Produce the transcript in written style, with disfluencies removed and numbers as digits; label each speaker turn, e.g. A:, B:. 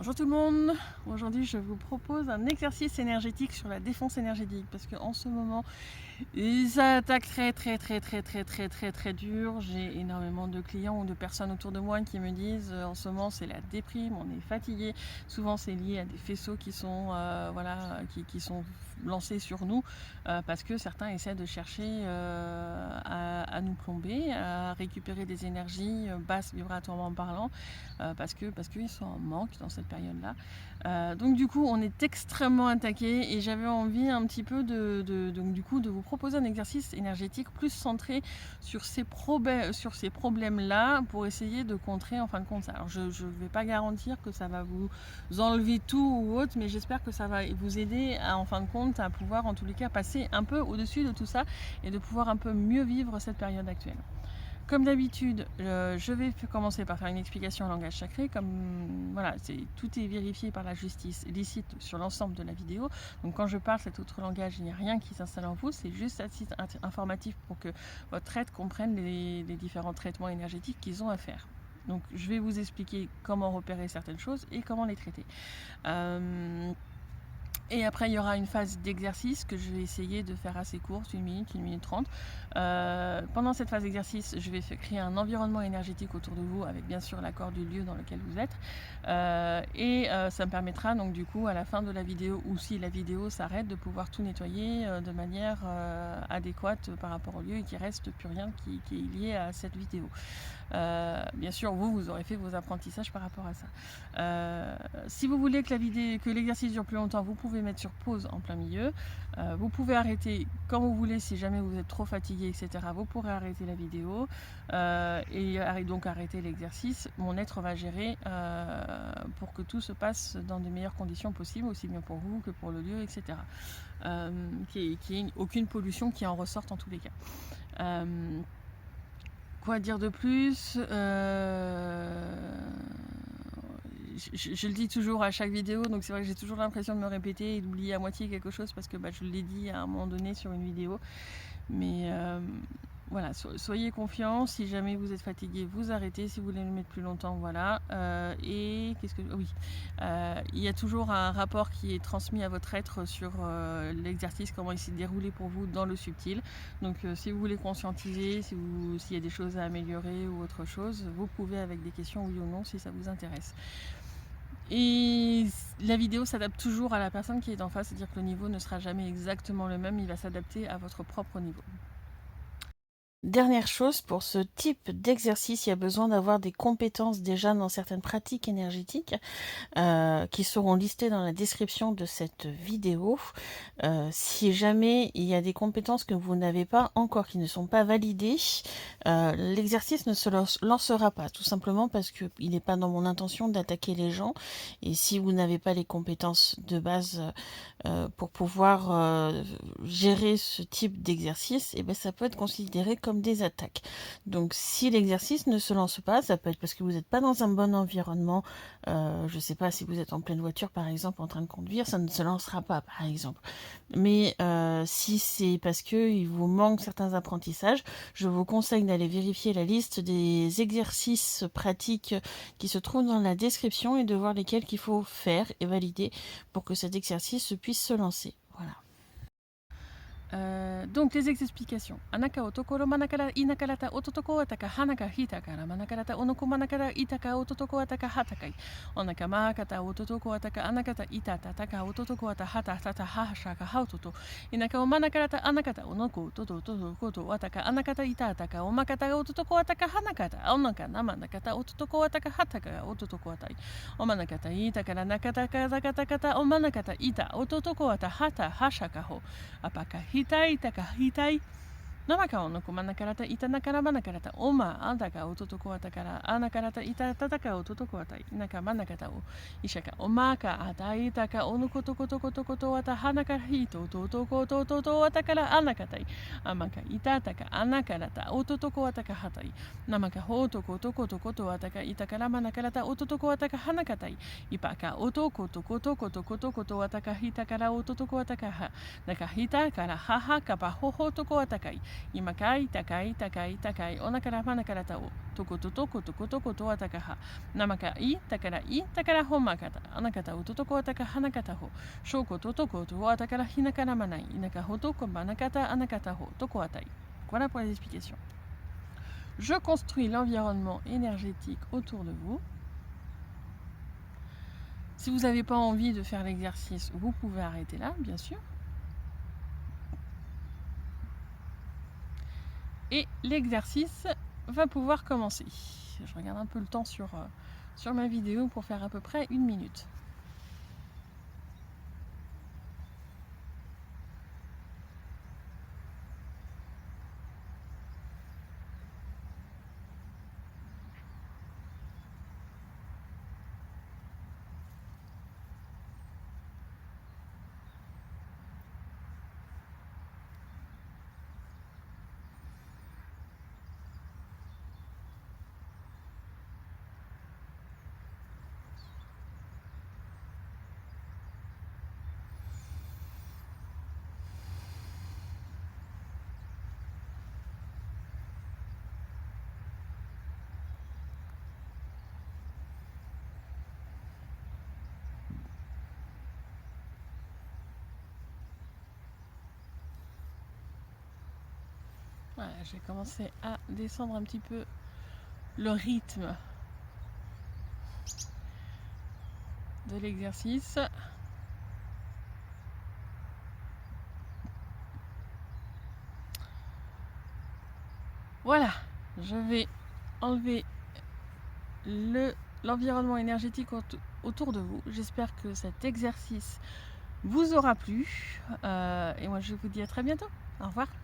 A: Bonjour tout le monde, aujourd'hui je vous propose un exercice énergétique sur la défense énergétique parce qu'en ce moment ça attaque très dur. J'ai énormément de clients ou de personnes autour de moi qui me disent en ce moment c'est la déprime, on est fatigué, souvent c'est lié à des faisceaux qui sont qui sont lancés sur nous parce que certains essaient de chercher à nous plomber, à récupérer des énergies basses vibratoirement parlant parce qu'ils sont en manque dans cette période-là. Donc du coup, on est extrêmement attaqué et j'avais envie un petit peu de vous proposer un exercice énergétique plus centré sur ces problèmes-là pour essayer de contrer en fin de compte ça. Alors je ne vais pas garantir que ça va vous enlever tout ou autre, mais j'espère que ça va vous aider en fin de compte à pouvoir en tous les cas passer un peu au-dessus de tout ça et de pouvoir un peu mieux vivre cette période actuelle. Comme d'habitude, je vais commencer par faire une explication en langage sacré. Tout est vérifié par la justice licite sur l'ensemble de la vidéo. Donc quand je parle cet autre langage, il n'y a rien qui s'installe en vous. C'est juste à titre informatif pour que votre être comprenne les différents traitements énergétiques qu'ils ont à faire. Donc je vais vous expliquer comment repérer certaines choses et comment les traiter. Et après, il y aura une phase d'exercice que je vais essayer de faire assez courte, 1 minute, 1 minute 30. Pendant cette phase d'exercice, je vais créer un environnement énergétique autour de vous avec bien sûr l'accord du lieu dans lequel vous êtes. Ça me permettra donc du coup à la fin de la vidéo, ou si la vidéo s'arrête, de pouvoir tout nettoyer de manière adéquate par rapport au lieu et qu'il ne reste plus rien qui est lié à cette vidéo. Bien sûr, vous aurez fait vos apprentissages par rapport à ça. Si vous voulez que l'exercice dure plus longtemps, vous pouvez mettre sur pause en plein milieu. Vous pouvez arrêter quand vous voulez, si jamais vous êtes trop fatigué, etc. Vous pourrez arrêter la vidéo et donc arrêter l'exercice. Mon être va gérer pour que tout se passe dans de meilleures conditions possibles, aussi bien pour vous que pour le lieu, etc. Qu'il n'y ait aucune pollution qui en ressorte en tous les cas. Quoi dire de plus je le dis toujours à chaque vidéo, donc c'est vrai que j'ai toujours l'impression de me répéter et d'oublier à moitié quelque chose parce que je l'ai dit à un moment donné sur une vidéo. Mais voilà, soyez confiants. Si jamais vous êtes fatigué, vous arrêtez. Si vous voulez le mettre plus longtemps, voilà. Il y a toujours un rapport qui est transmis à votre être sur l'exercice, comment il s'est déroulé pour vous dans le subtil. Donc si vous voulez conscientiser, s'il y a des choses à améliorer ou autre chose, vous pouvez avec des questions oui ou non si ça vous intéresse. Et la vidéo s'adapte toujours à la personne qui est en face, c'est-à-dire que le niveau ne sera jamais exactement le même, il va s'adapter à votre propre niveau. Dernière chose, pour ce type d'exercice, il y a besoin d'avoir des compétences déjà dans certaines pratiques énergétiques qui seront listées dans la description de cette vidéo. Si jamais il y a des compétences que vous n'avez pas encore, qui ne sont pas validées, l'exercice ne se lancera pas, tout simplement parce qu'il n'est pas dans mon intention d'attaquer les gens. Et si vous n'avez pas les compétences de base pour pouvoir gérer ce type d'exercice, et ça peut être considéré comme des attaques. Donc si l'exercice ne se lance pas, ça peut être parce que vous n'êtes pas dans un bon environnement. Je ne sais pas, si vous êtes en pleine voiture par exemple en train de conduire, ça ne se lancera pas par exemple. Mais si c'est parce qu'il vous manque certains apprentissages, je vous conseille d'aller vérifier la liste des exercices pratiques qui se trouvent dans la description et de voir lesquels qu'il faut faire et valider pour que cet exercice puisse se lancer. Voilà. Donc les explications. Anaka otokoro manakara inakarata ototoko ataka hanaka hitakara manakarata onoko manakara itaka ototoko ataka hatakai. Onaka makata ototoko ataka anakata itata taka ototoko atahata tata hashaka hautoto. Inaka manakarata anakata onoko toto ataka anakata itataka omakata ototoko ataka hanakata. Onaka namanakata ototoko ataka hataka ototoko atai. Omanakata itakara nakata kata kata omanakata ita ototoko atahata hashaka ho. Apaka hitai taka hitai Namaka onoko manakarata ita nakara manakarata oma andaka ototoko atakara anakarata ita tataka ototoko atai naka manakata o ishaka omaka atai taka onoko toko toko toko to ata hanaka hito totoko to atakara anakatai amaka ita taka anakarata ototoko ataka hatai namaka hotoko toko toko to ataka itakara manakarata ototoko ataka hanakatai ipaka otoko toko toko to ataka hitakara ototoko ataka ha naka hita kara haha kapa hoho toko atakai Imakai, takai, takai, takai. Onakara manakarata o. Tokoto toko toko toko to atakaha. Namakai, takara i, takara homakata. Anakata o totoko ataka hanakata ho. Shoko totoko to atakara hinakara manai. Inaka hoto kombanakata anakata ho. Toko atai. Voilà pour les explications. Je construis l'environnement énergétique autour de vous. Si vous n'avez pas envie de faire l'exercice, vous pouvez arrêter là, bien sûr. Et l'exercice va pouvoir commencer. Je regarde un peu le temps sur ma vidéo pour faire à peu près 1 minute. Voilà, j'ai commencé à descendre un petit peu le rythme de l'exercice. Voilà, je vais enlever l'environnement énergétique autour de vous. J'espère que cet exercice vous aura plu. Et moi, je vous dis à très bientôt. Au revoir.